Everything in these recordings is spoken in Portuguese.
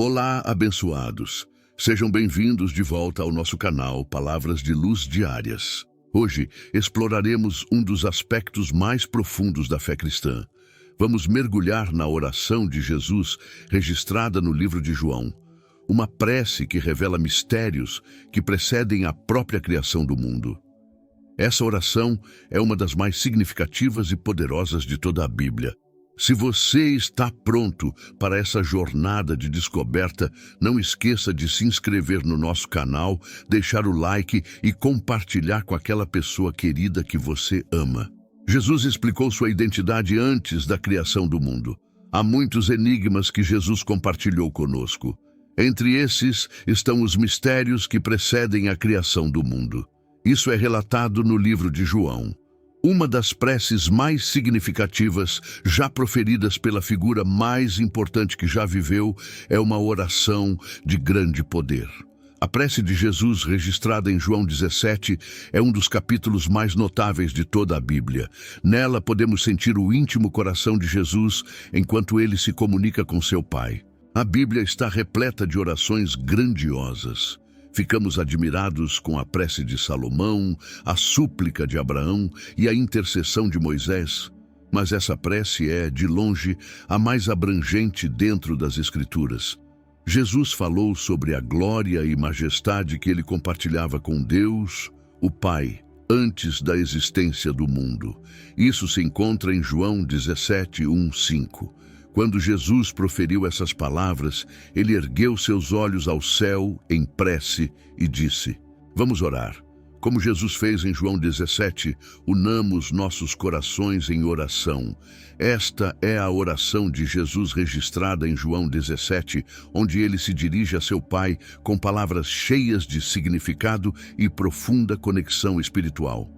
Olá, abençoados. Sejam bem-vindos de volta ao nosso canal Palavras de Luz Diárias. Hoje exploraremos um dos aspectos mais profundos da fé cristã. Vamos mergulhar na oração de Jesus registrada no livro de João, uma prece que revela mistérios que precedem a própria criação do mundo. Essa oração é uma das mais significativas e poderosas de toda a Bíblia. Se você está pronto para essa jornada de descoberta, não esqueça de se inscrever no nosso canal, deixar o like e compartilhar com aquela pessoa querida que você ama. Jesus explicou sua identidade antes da criação do mundo. Há muitos enigmas que Jesus compartilhou conosco. Entre esses estão os mistérios que precedem a criação do mundo. Isso é relatado no livro de João. Uma das preces mais significativas, já proferidas pela figura mais importante que já viveu, é uma oração de grande poder. A prece de Jesus, registrada em João 17, é um dos capítulos mais notáveis de toda a Bíblia. Nela podemos sentir o íntimo coração de Jesus enquanto ele se comunica com seu Pai. A Bíblia está repleta de orações grandiosas. Ficamos admirados com a prece de Salomão, a súplica de Abraão e a intercessão de Moisés. Mas essa prece é, de longe, a mais abrangente dentro das Escrituras. Jesus falou sobre a glória e majestade que ele compartilhava com Deus, o Pai, antes da existência do mundo. Isso se encontra em João 17, 1, 5. Quando Jesus proferiu essas palavras, ele ergueu seus olhos ao céu em prece e disse: Vamos orar. Como Jesus fez em João 17, unamos nossos corações em oração. Esta é a oração de Jesus registrada em João 17, onde ele se dirige a seu Pai com palavras cheias de significado e profunda conexão espiritual.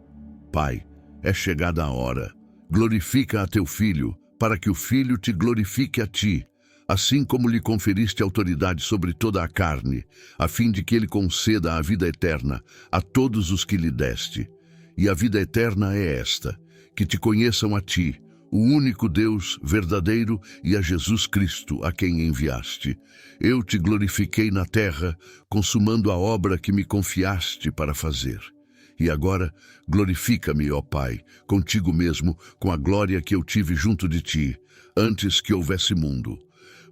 Pai, é chegada a hora. Glorifica a teu Filho, para que o Filho te glorifique a ti, assim como lhe conferiste autoridade sobre toda a carne, a fim de que ele conceda a vida eterna a todos os que lhe deste. E a vida eterna é esta, que te conheçam a ti, o único Deus verdadeiro, e a Jesus Cristo, a quem enviaste. Eu te glorifiquei na terra, consumando a obra que me confiaste para fazer. E agora, glorifica-me, ó Pai, contigo mesmo, com a glória que eu tive junto de ti, antes que houvesse mundo.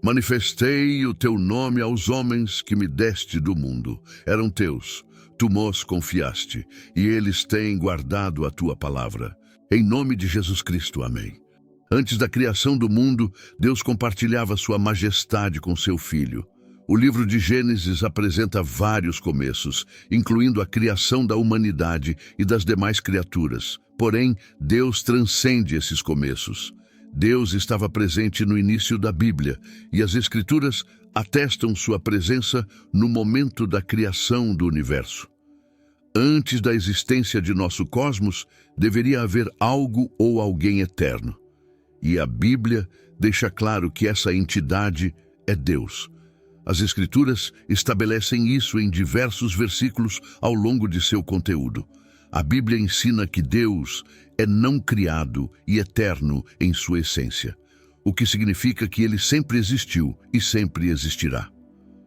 Manifestei o teu nome aos homens que me deste do mundo. Eram teus, tu mos confiaste, e eles têm guardado a tua palavra. Em nome de Jesus Cristo, amém. Antes da criação do mundo, Deus compartilhava sua majestade com seu Filho. O livro de Gênesis apresenta vários começos, incluindo a criação da humanidade e das demais criaturas. Porém, Deus transcende esses começos. Deus estava presente no início da Bíblia, e as Escrituras atestam sua presença no momento da criação do universo. Antes da existência de nosso cosmos, deveria haver algo ou alguém eterno. E a Bíblia deixa claro que essa entidade é Deus. As Escrituras estabelecem isso em diversos versículos ao longo de seu conteúdo. A Bíblia ensina que Deus é não criado e eterno em sua essência, o que significa que ele sempre existiu e sempre existirá.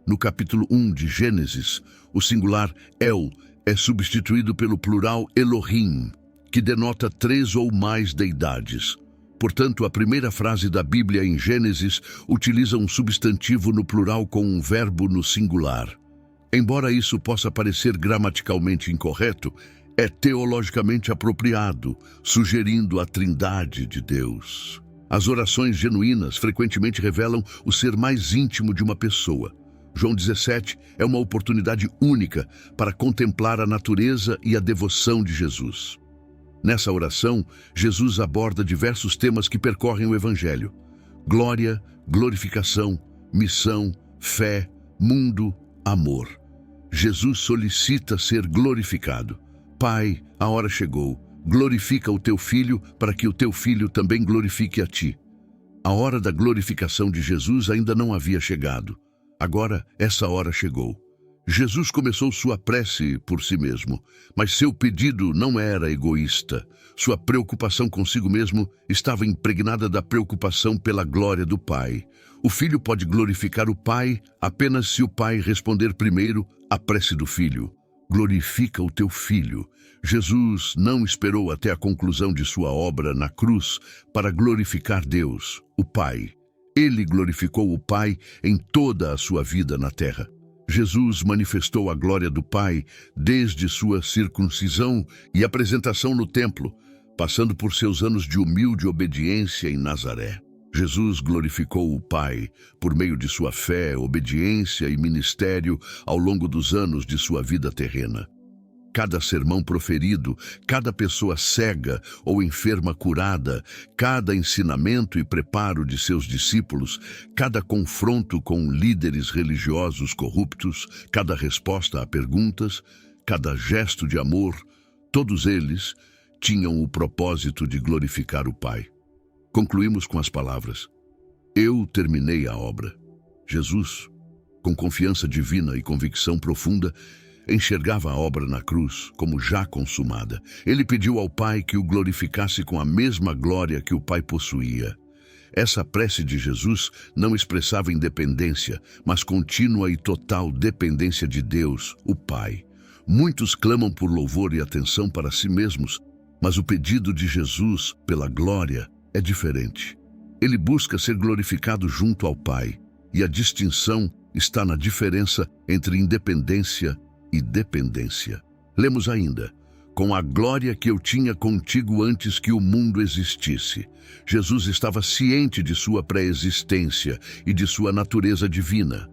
No capítulo 1 de Gênesis, o singular El é substituído pelo plural Elohim, que denota 3 ou mais deidades. Portanto, a primeira frase da Bíblia em Gênesis utiliza um substantivo no plural com um verbo no singular. Embora isso possa parecer gramaticalmente incorreto, é teologicamente apropriado, sugerindo a trindade de Deus. As orações genuínas frequentemente revelam o ser mais íntimo de uma pessoa. João 17 é uma oportunidade única para contemplar a natureza e a devoção de Jesus. Nessa oração, Jesus aborda diversos temas que percorrem o Evangelho: glória, glorificação, missão, fé, mundo, amor. Jesus solicita ser glorificado. Pai, a hora chegou. Glorifica o teu Filho para que o teu Filho também glorifique a ti. A hora da glorificação de Jesus ainda não havia chegado. Agora, essa hora chegou. Jesus começou sua prece por si mesmo, mas seu pedido não era egoísta. Sua preocupação consigo mesmo estava impregnada da preocupação pela glória do Pai. O filho pode glorificar o pai apenas se o pai responder primeiro à prece do filho. Glorifica o teu filho. Jesus não esperou até a conclusão de sua obra na cruz para glorificar Deus, o Pai. Ele glorificou o Pai em toda a sua vida na terra. Jesus manifestou a glória do Pai desde sua circuncisão e apresentação no templo, passando por seus anos de humilde obediência em Nazaré. Jesus glorificou o Pai por meio de sua fé, obediência e ministério ao longo dos anos de sua vida terrena. Cada sermão proferido, cada pessoa cega ou enferma curada, cada ensinamento e preparo de seus discípulos, cada confronto com líderes religiosos corruptos, cada resposta a perguntas, cada gesto de amor, todos eles tinham o propósito de glorificar o Pai. Concluímos com as palavras: eu terminei a obra. Jesus, com confiança divina e convicção profunda, enxergava a obra na cruz como já consumada. Ele pediu ao Pai que o glorificasse com a mesma glória que o Pai possuía. Essa prece de Jesus não expressava independência, mas contínua e total dependência de Deus, o Pai. Muitos clamam por louvor e atenção para si mesmos, mas o pedido de Jesus pela glória é diferente. Ele busca ser glorificado junto ao Pai, e a distinção está na diferença entre independência e dependência. Lemos ainda: com a glória que eu tinha contigo antes que o mundo existisse. Jesus estava ciente de sua pré-existência e de sua natureza divina.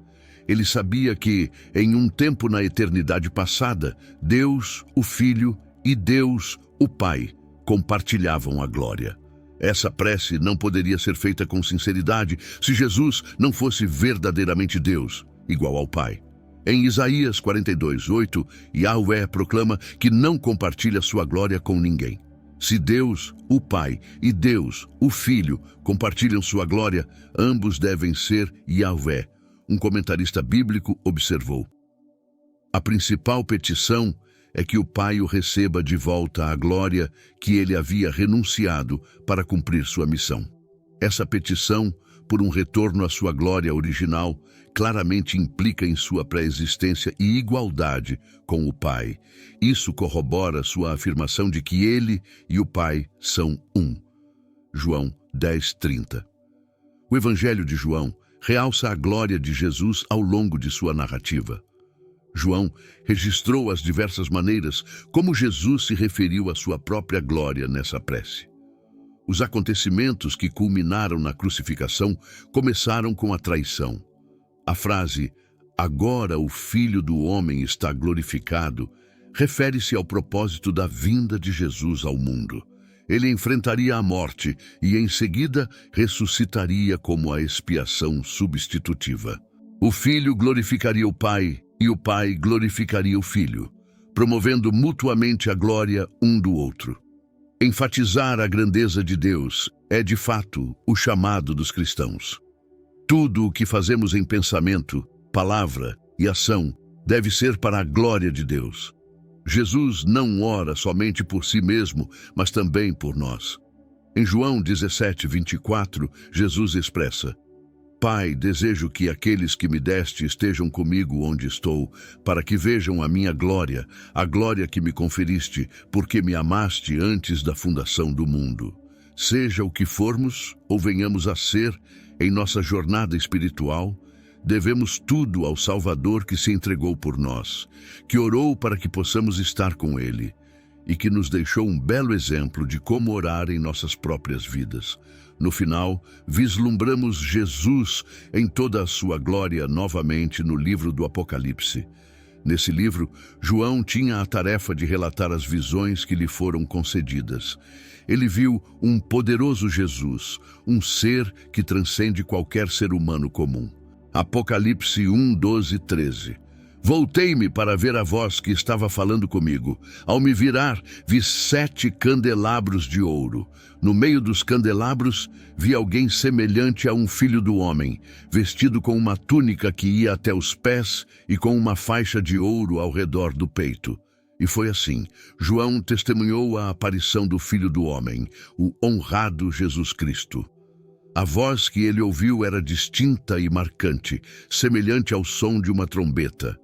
Ele sabia que, em um tempo na eternidade passada, Deus, o Filho, e Deus, o Pai, compartilhavam a glória. Essa prece não poderia ser feita com sinceridade se Jesus não fosse verdadeiramente Deus, igual ao Pai. Em Isaías 42:8, Yahvé proclama que não compartilha sua glória com ninguém. Se Deus, o Pai, e Deus, o Filho, compartilham sua glória, ambos devem ser Yahvé. Um comentarista bíblico observou: a principal petição é que o Pai o receba de volta à glória que ele havia renunciado para cumprir sua missão. Essa petição, por um retorno à sua glória original, claramente implica em sua pré-existência e igualdade com o Pai. Isso corrobora sua afirmação de que ele e o Pai são um. João 10:30. O Evangelho de João realça a glória de Jesus ao longo de sua narrativa. João registrou as diversas maneiras como Jesus se referiu à sua própria glória nessa prece. Os acontecimentos que culminaram na crucificação começaram com a traição. A frase, agora o Filho do Homem está glorificado, refere-se ao propósito da vinda de Jesus ao mundo. Ele enfrentaria a morte e, em seguida, ressuscitaria como a expiação substitutiva. O Filho glorificaria o Pai e o Pai glorificaria o Filho, promovendo mutuamente a glória um do outro. Enfatizar a grandeza de Deus é, de fato, o chamado dos cristãos. Tudo o que fazemos em pensamento, palavra e ação deve ser para a glória de Deus. Jesus não ora somente por si mesmo, mas também por nós. Em João 17:24, Jesus expressa: Pai, desejo que aqueles que me deste estejam comigo onde estou, para que vejam a minha glória, a glória que me conferiste, porque me amaste antes da fundação do mundo. Seja o que formos ou venhamos a ser em nossa jornada espiritual, devemos tudo ao Salvador que se entregou por nós, que orou para que possamos estar com Ele e que nos deixou um belo exemplo de como orar em nossas próprias vidas. No final, vislumbramos Jesus em toda a sua glória novamente no livro do Apocalipse. Nesse livro, João tinha a tarefa de relatar as visões que lhe foram concedidas. Ele viu um poderoso Jesus, um ser que transcende qualquer ser humano comum. Apocalipse 1:12-13. Voltei-me para ver a voz que estava falando comigo. Ao me virar, vi 7 candelabros de ouro. No meio dos candelabros, vi alguém semelhante a um filho do homem, vestido com uma túnica que ia até os pés e com uma faixa de ouro ao redor do peito. E foi assim. João testemunhou a aparição do Filho do Homem, o honrado Jesus Cristo. A voz que ele ouviu era distinta e marcante, semelhante ao som de uma trombeta.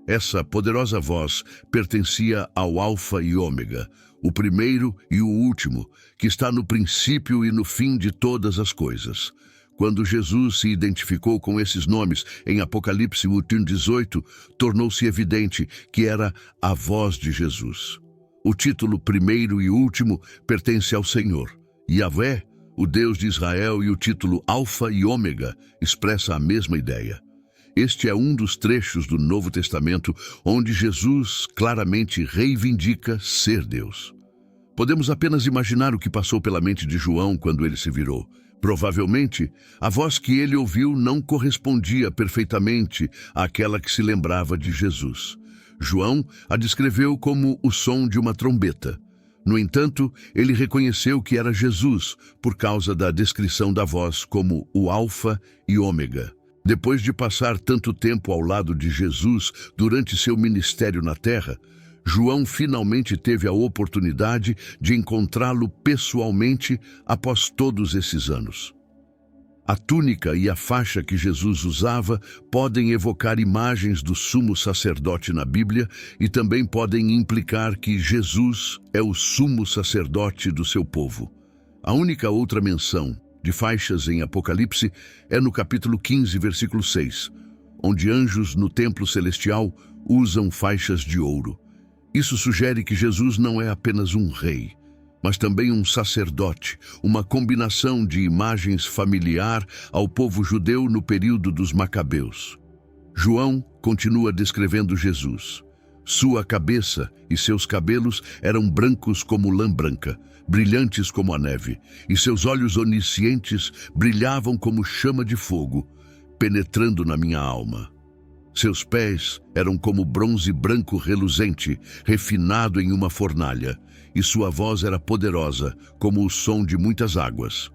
Essa poderosa voz pertencia ao Alfa e Ômega, o primeiro e o último, que está no princípio e no fim de todas as coisas. Quando Jesus se identificou com esses nomes em Apocalipse 1:18, tornou-se evidente que era a voz de Jesus. O título primeiro e último pertence ao Senhor. Yahvé, o Deus de Israel, e o título Alfa e Ômega expressa a mesma ideia. Este é um dos trechos do Novo Testamento onde Jesus claramente reivindica ser Deus. Podemos apenas imaginar o que passou pela mente de João quando ele se virou. Provavelmente, a voz que ele ouviu não correspondia perfeitamente àquela que se lembrava de Jesus. João a descreveu como o som de uma trombeta. No entanto, ele reconheceu que era Jesus por causa da descrição da voz como o Alfa e Ômega. Depois de passar tanto tempo ao lado de Jesus durante seu ministério na terra, João finalmente teve a oportunidade de encontrá-lo pessoalmente após todos esses anos. A túnica e a faixa que Jesus usava podem evocar imagens do sumo sacerdote na Bíblia e também podem implicar que Jesus é o sumo sacerdote do seu povo. A única outra menção de faixas em Apocalipse é no capítulo 15, versículo 6, onde anjos no templo celestial usam faixas de ouro. Isso sugere que Jesus não é apenas um rei, mas também um sacerdote, uma combinação de imagens familiar ao povo judeu no período dos Macabeus. João continua descrevendo Jesus. Sua cabeça e seus cabelos eram brancos como lã branca, brilhantes como a neve, e seus olhos oniscientes brilhavam como chama de fogo, penetrando na minha alma. Seus pés eram como bronze branco reluzente, refinado em uma fornalha, e sua voz era poderosa, como o som de muitas águas.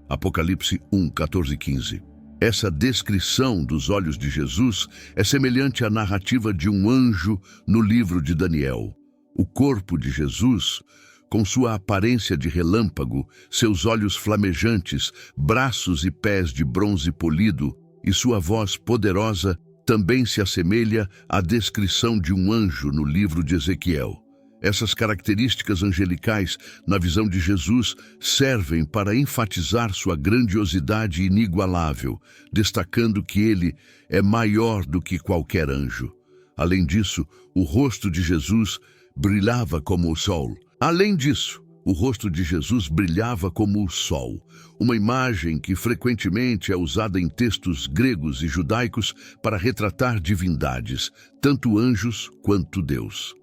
Apocalipse 1:14 e 15. Essa descrição dos olhos de Jesus é semelhante à narrativa de um anjo no livro de Daniel. O corpo de Jesus, com sua aparência de relâmpago, seus olhos flamejantes, braços e pés de bronze polido, e sua voz poderosa, também se assemelha à descrição de um anjo no livro de Ezequiel. Essas características angelicais, na visão de Jesus, servem para enfatizar sua grandiosidade inigualável, destacando que ele é maior do que qualquer anjo. Além disso, o rosto de Jesus brilhava como o sol. Uma imagem que frequentemente é usada em textos gregos e judaicos para retratar divindades, tanto anjos quanto Deus.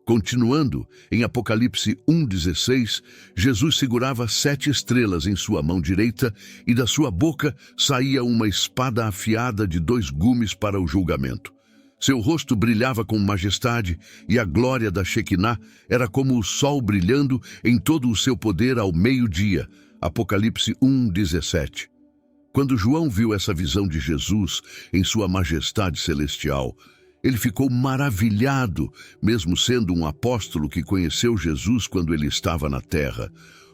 Continuando, em Apocalipse 1:16, Jesus segurava 7 estrelas em sua mão direita e da sua boca saía uma espada afiada de 2 gumes para o julgamento. Seu rosto brilhava com majestade e a glória da Shequiná era como o sol brilhando em todo o seu poder ao meio-dia. Apocalipse 1:17. Quando João viu essa visão de Jesus em sua majestade celestial, ele ficou maravilhado, mesmo sendo um apóstolo que conheceu Jesus quando ele estava na terra.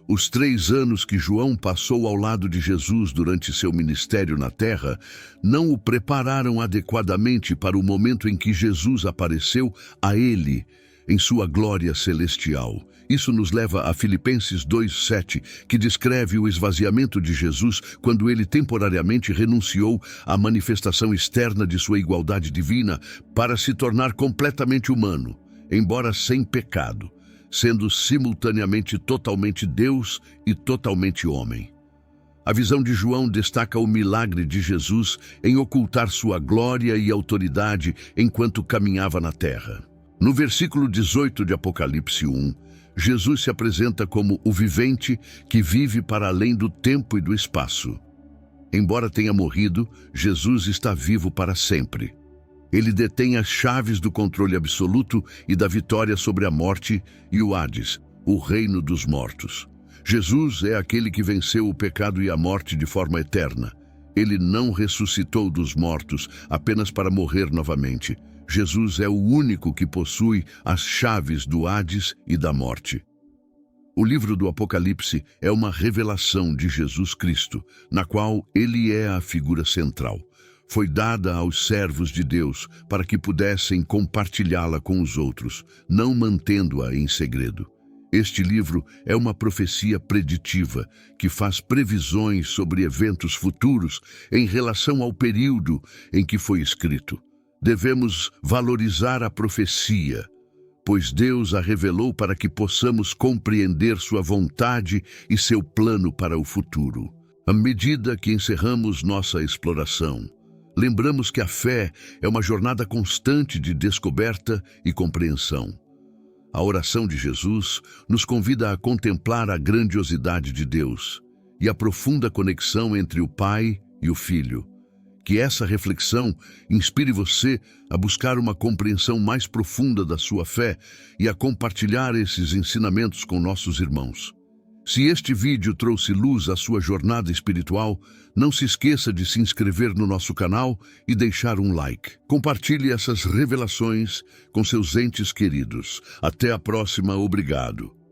Os 3 anos que João passou ao lado de Jesus durante seu ministério na terra não o prepararam adequadamente para o momento em que Jesus apareceu a ele em sua glória celestial. Isso nos leva a Filipenses 2:7, que descreve o esvaziamento de Jesus quando ele temporariamente renunciou à manifestação externa de sua igualdade divina para se tornar completamente humano, embora sem pecado, sendo simultaneamente totalmente Deus e totalmente homem. A visão de João destaca o milagre de Jesus em ocultar sua glória e autoridade enquanto caminhava na terra. No versículo 18 de Apocalipse 1, Jesus se apresenta como o vivente que vive para além do tempo e do espaço. Embora tenha morrido, Jesus está vivo para sempre. Ele detém as chaves do controle absoluto e da vitória sobre a morte e o Hades, o reino dos mortos. Jesus é aquele que venceu o pecado e a morte de forma eterna. Ele não ressuscitou dos mortos apenas para morrer novamente. Jesus é o único que possui as chaves do Hades e da morte. O livro do Apocalipse é uma revelação de Jesus Cristo, na qual ele é a figura central. Foi dada aos servos de Deus para que pudessem compartilhá-la com os outros, não mantendo-a em segredo. Este livro é uma profecia preditiva que faz previsões sobre eventos futuros em relação ao período em que foi escrito. Devemos valorizar a profecia, pois Deus a revelou para que possamos compreender sua vontade e seu plano para o futuro. À medida que encerramos nossa exploração, lembramos que a fé é uma jornada constante de descoberta e compreensão. A oração de Jesus nos convida a contemplar a grandiosidade de Deus e a profunda conexão entre o Pai e o Filho. Que essa reflexão inspire você a buscar uma compreensão mais profunda da sua fé e a compartilhar esses ensinamentos com nossos irmãos. Se este vídeo trouxe luz à sua jornada espiritual, não se esqueça de se inscrever no nosso canal e deixar um like. Compartilhe essas revelações com seus entes queridos. Até a próxima, obrigado.